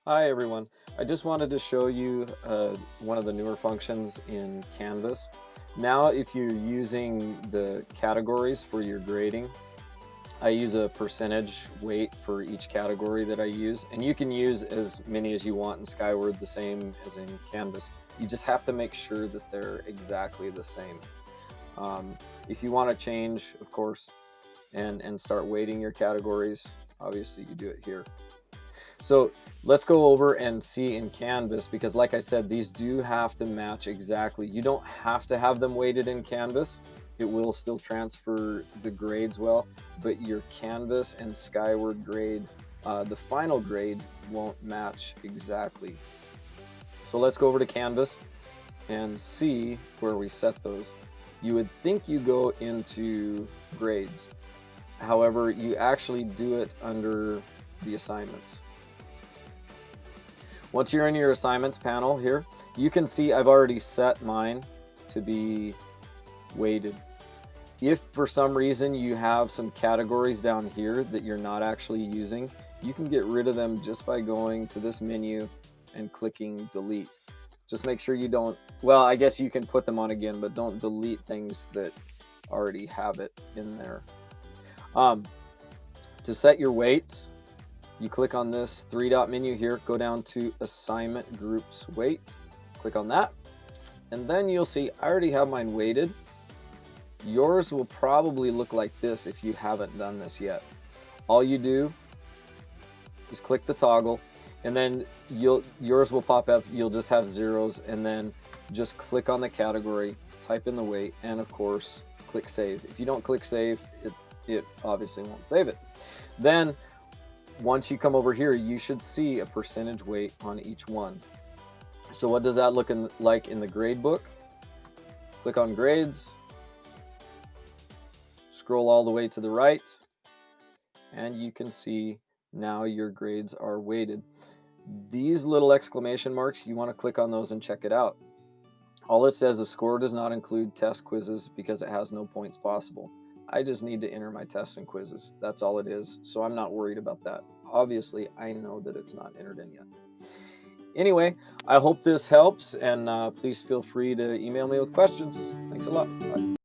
Hi everyone. I just wanted to show you one of the newer functions in Canvas. Now, if you're using the categories for your grading, I use a percentage weight for each category that I use, and you can use as many as you want in Skyward, the same as in Canvas. You just have to make sure that they're exactly the same. Um, if you want to change, of course, and start weighting your categories, obviously you do it here. So let's go over and see in Canvas, because like I said, these do have to match exactly. You don't have to have them weighted in Canvas. It will still transfer the grades well, but your Canvas and Skyward grade, the final grade won't match exactly. So let's go over to Canvas and see where we set those. You would think you go into grades. However, you actually do it under the assignments. Once you're in your assignments panel here, you can see I've already set mine to be weighted. If for some reason you have some categories down here that you're not actually using, you can get rid of them just by going to this menu and clicking delete. Just make sure you don't, well, I guess you can put them on again, but don't delete things that already have it in there. To set your weights, you click on this three-dot menu here, go down to assignment groups weight, click on that, and then you'll see I already have mine weighted. Yours will probably look like this if you haven't done this yet. All you do is click the toggle, and then yours will pop up. You'll just have zeros, and then just click on the category, type in the weight, and of course click save. If you don't click save, it obviously won't save it. Then once you come over here, you should see a percentage weight on each one. So what does that look like in the grade book? Click on grades, scroll all the way to the right, and you can see now your grades are weighted. These little exclamation marks, you want to click on those and check it out. All it says is score does not include test quizzes because it has no points possible. I just need to enter my tests and quizzes. That's all it is. So I'm not worried about that. Obviously, I know that it's not entered in yet. Anyway, I hope this helps, and please feel free to email me with questions. Thanks a lot. Bye.